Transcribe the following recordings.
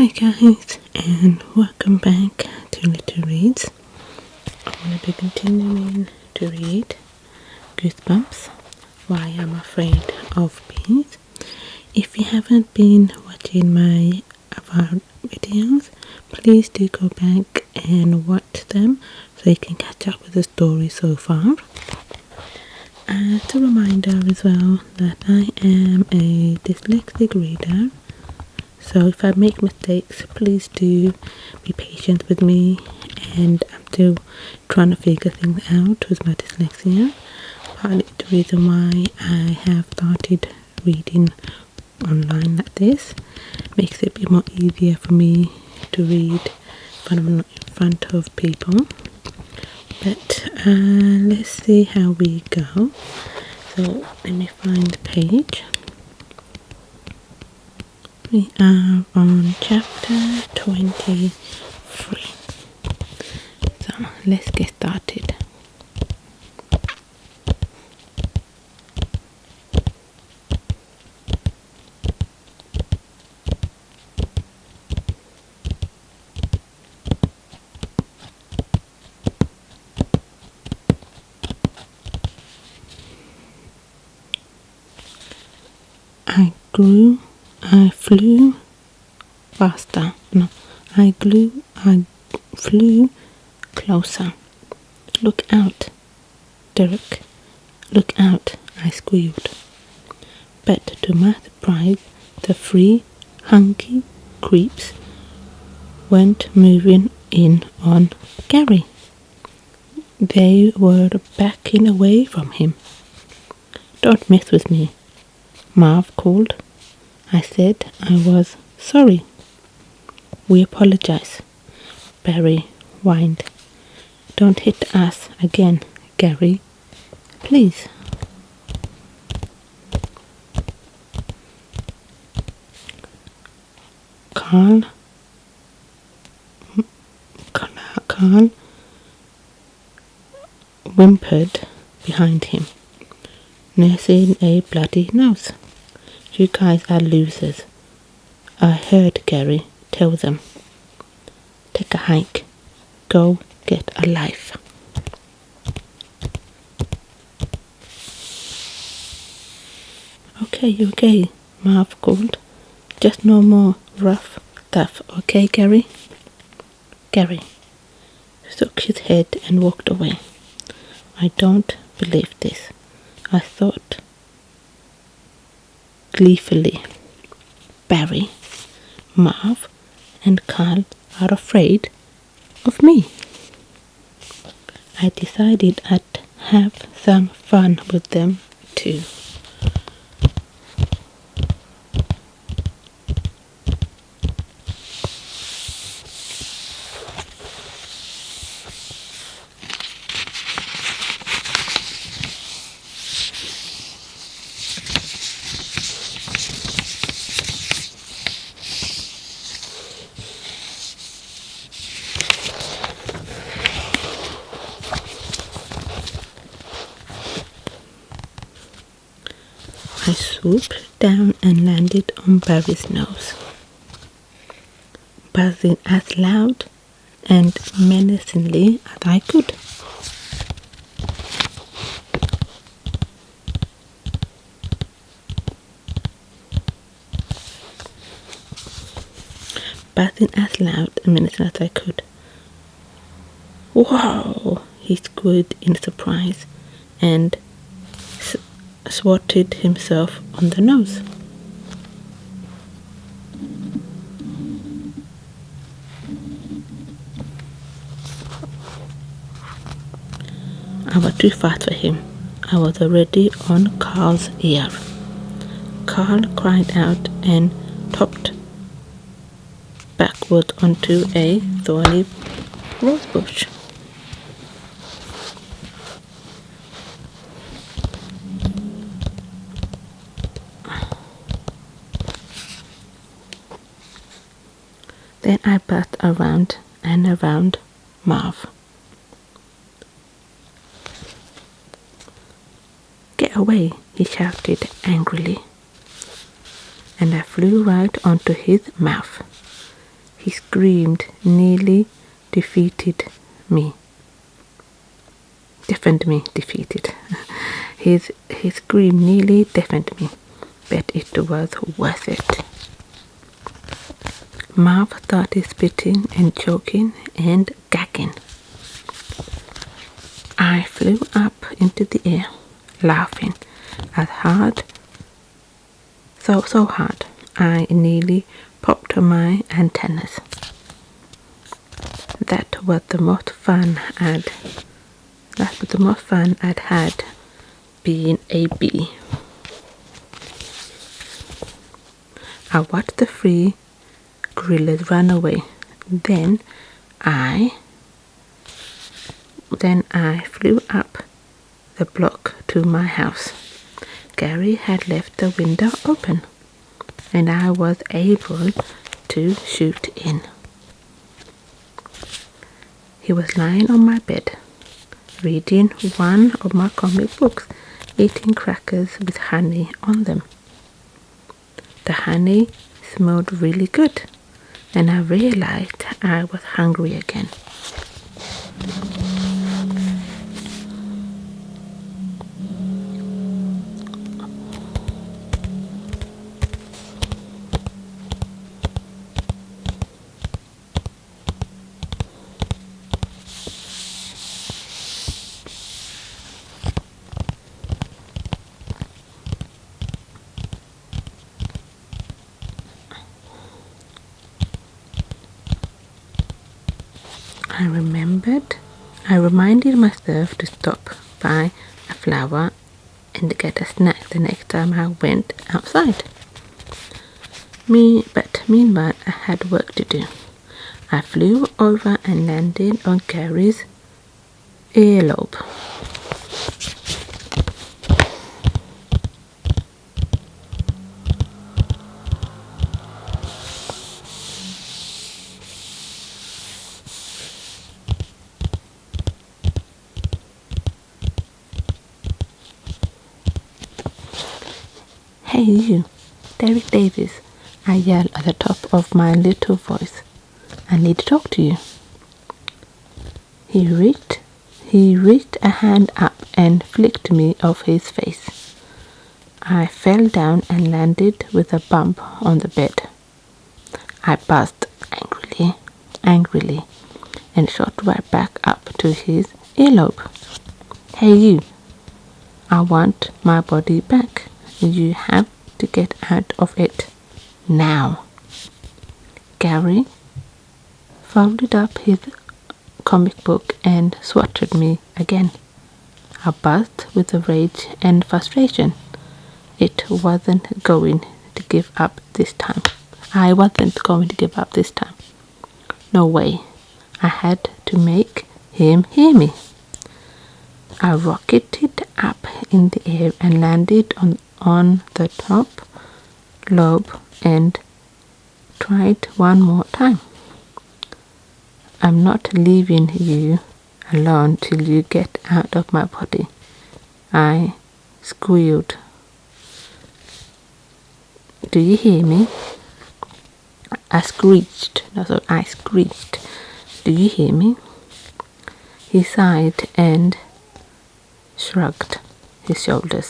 Hi guys, and welcome back to Little Reads. I'm going to be continuing to read Goosebumps, Why I'm Afraid of Bees. If you haven't been watching my other videos, please do go back and watch them so you can catch up with the story so far. As a reminder as well that I am a dyslexic reader, so if I make mistakes, please do be patient with me, and I'm still trying to figure things out with my dyslexia. Partly the reason why I have started reading online like this makes it a bit more easier for me to read in front of people. But let's see how we go. So let me find the page. We are on chapter 23. So let's get started. I flew faster. No, I flew closer. Look out, Derek. Look out, I squealed. But to my surprise, the three hunky creeps weren't moving in on Gary. They were backing away from him. Don't mess with me, Marv called. I said I was sorry. We apologize, Barry whined. Don't hit us again, Gary. Please. Carl whimpered behind him, nursing a bloody nose. You guys are losers. I heard Gary tell them. Take a hike. Go get a life. Okay, Marv called. Just no more rough stuff, okay, Gary? Gary shook his head and walked away. I don't believe this, I thought gleefully. Barry, Marv, and Carl are afraid of me. I decided I'd have some fun with them too. I swooped down and landed on Barry's nose, buzzing as loud and menacingly as I could. Whoa! He squealed in surprise and swatted himself on the nose. I was too fast for him. I was already on Carl's ear. Carl cried out and topped backward onto a thorny rosebush. Then I buzzed around and around Marv. Get away, he shouted angrily, and I flew right onto his mouth. He screamed, nearly defeated me. Deafened me, defeated. His scream nearly deafened me, but it was worth it. Mouth started spitting and choking and gagging. I flew up into the air, laughing as hard, so hard, I nearly popped my antennas. That was the most fun I'd had being a bee. I watched the three gorillas run away. Then I flew up the block to my house. Gary had left the window open, and I was able to shoot in. He was lying on my bed, reading one of my comic books, eating crackers with honey on them. The honey smelled really good, and I realized I was hungry again. I reminded myself to stop by a flower and get a snack the next time I went outside. But meanwhile, I had work to do. I flew over and landed on Gary's earlobe. "Hey you, Derek Davis," I yelled at the top of my little voice. "I need to talk to you." He reached a hand up and flicked me off his face. I fell down and landed with a bump on the bed. I buzzed angrily, and shot right back up to his earlobe. "Hey you, I want my body back. You have to get out of it now." Gary folded up his comic book and swatted me again. I buzzed with rage and frustration. It wasn't going to give up this time. I wasn't going to give up this time. No way. I had to make him hear me. I rocketed up in the air and landed on the top lobe and tried one more time. "I'm not leaving you alone till you get out of my body," I squealed. "Do you hear me?" I screeched. "Do you hear me?" He sighed and shrugged his shoulders.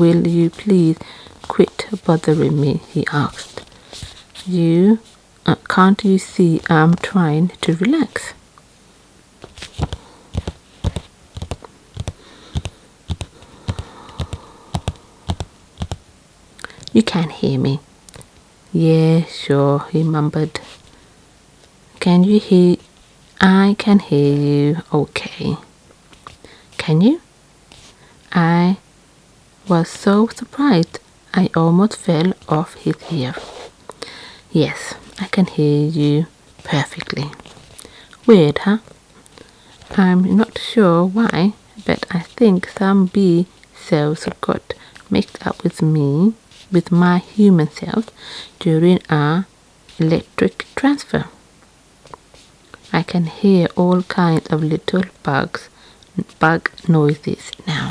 "Will you please quit bothering me?" he asked. Can't you see I'm trying to relax?" "You can't hear me." "Yeah, sure," he mumbled. "Can you hear? I can hear you, okay." "Can you?" I was so surprised I almost fell off his ear. "Yes, I can hear you perfectly." Weird, huh? I'm not sure why, but I think some bee cells got mixed up with my human cells during our electric transfer. I can hear all kinds of little bug noises now.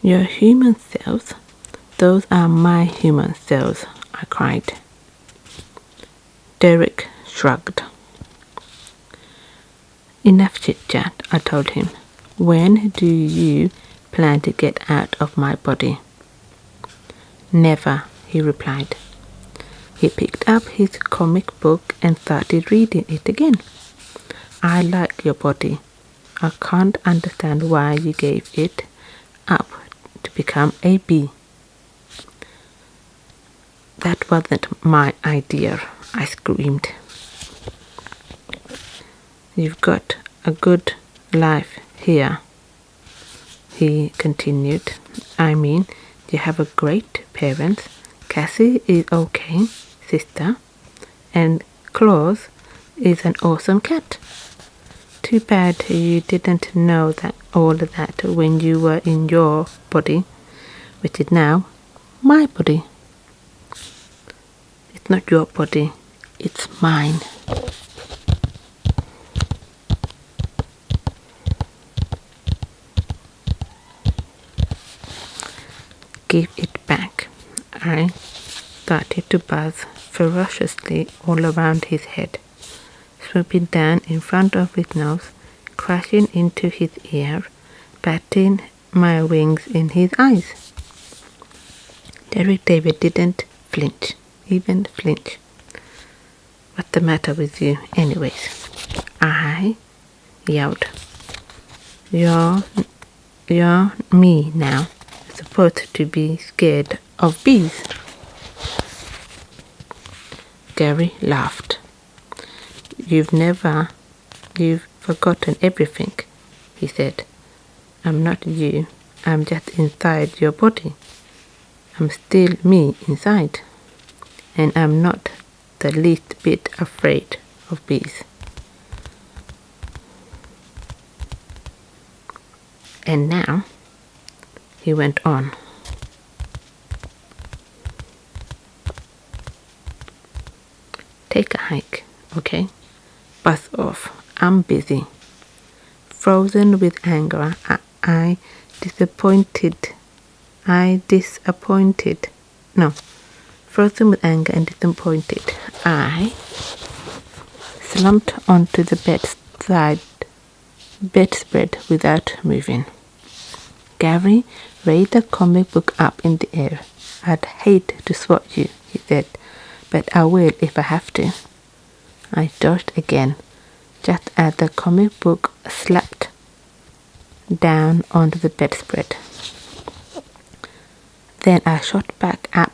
Your human cells? Those are my human cells, I cried. Derek shrugged. Enough chit-chat, I told him. When do you plan to get out of my body? Never, he replied. He picked up his comic book and started reading it again. I like your body. I can't understand why you gave it up to become a bee. That wasn't my idea, I screamed. You've got a good life here, he continued. I mean, you have a great parents. Cassie is okay, sister, and Claus is an awesome cat. Too bad you didn't know that all of that when you were in your body, which is now my body. It's not your body, it's mine. Give it back. I started to buzz ferociously all around his head, swooping down in front of his nose, crashing into his ear, batting my wings in his eyes. Derek David didn't even flinch. What's the matter with you, anyways? I yelled. You're me now. You're supposed to be scared of bees. Gary laughed. You've forgotten everything, he said. I'm not you. I'm just inside your body. I'm still me inside. And I'm not the least bit afraid of bees. And now, he went on, take a hike, okay? Buzz off. I'm busy. Frozen with anger, frozen with anger and disappointed, I slumped onto the bedspread without moving. Gary raised the comic book up in the air. I'd hate to swat you, he said, but I will if I have to. I dodged again, just as the comic book slapped down onto the bedspread. Then I shot back out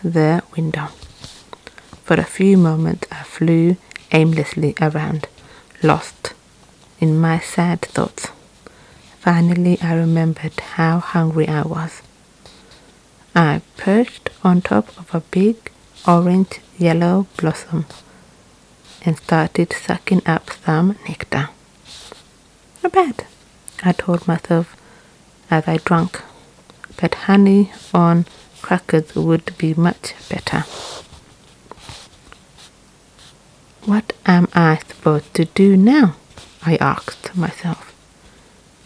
the window. For a few moments I flew aimlessly around, lost in my sad thoughts. Finally I remembered how hungry I was. I perched on top of a big orange-yellow blossom and started sucking up some nectar. Not bad, I told myself as I drank, but honey on crackers would be much better. What am I supposed to do now? I asked myself.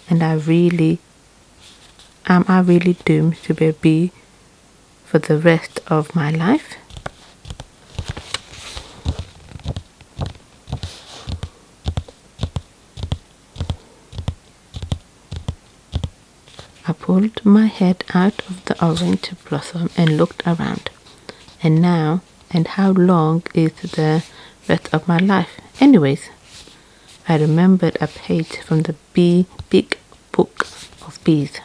And am I really doomed to be a bee for the rest of my life? I pulled my head out of the orange blossom and looked around. And how long is the rest of my life? Anyways, I remembered a page from the big book of bees.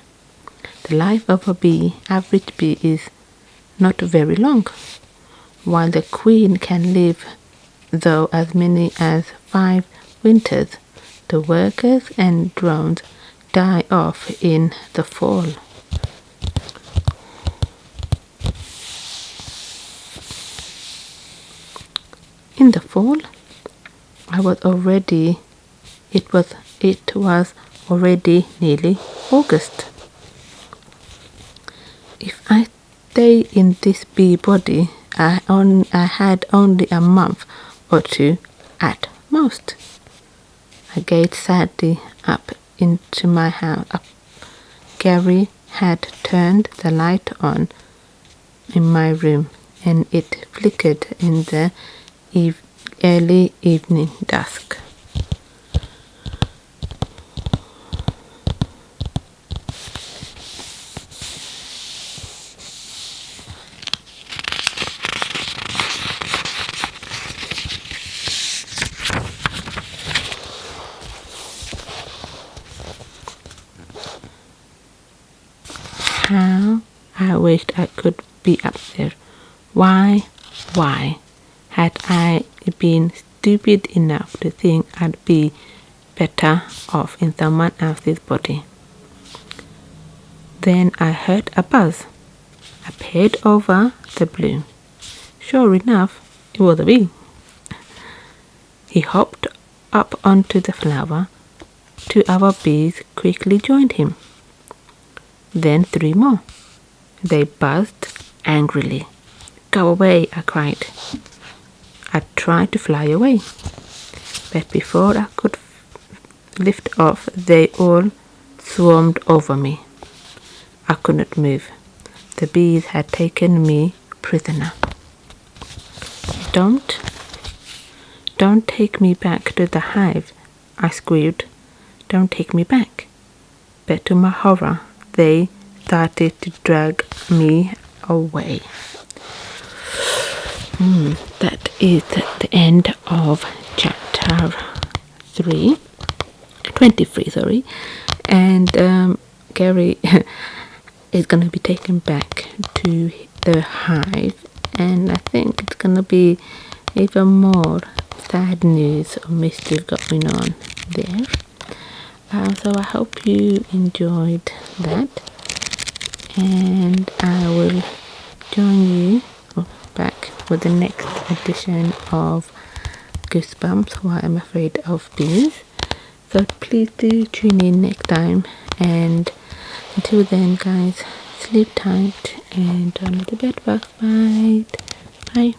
The life of a average bee, is not very long. While the queen can live, though, as many as 5 winters, the workers and drones die off in the fall. In the fall, it was already nearly August. If I stay in this bee body, I had only a month or 2 at most. I gazed sadly up into my house. Gary had turned the light on in my room, and it flickered in the early evening dusk. How I wished I could be up there. Why had I been stupid enough to think I'd be better off in someone else's body? Then I heard a buzz. I peered over the balloon. Sure enough, it was a bee. He hopped up onto the flower. 2 other bees quickly joined him. Then 3 more. They buzzed angrily. Go away, I cried. I tried to fly away, but before I could lift off, they all swarmed over me. I couldn't move. The bees had taken me prisoner. Don't take me back to the hive, I squealed. Don't take me back. But to my horror, they started to drag me away. That is the end of chapter 23, and Gary is going to be taken back to the hive, and I think it's going to be even more sad news or mystery going on there. So I hope you enjoyed that, and I will join you back with the next edition of Goosebumps, Why I'm Afraid of Bees. So please do tune in next time, and until then guys, sleep tight and don't let the bed bugs bite. Bye.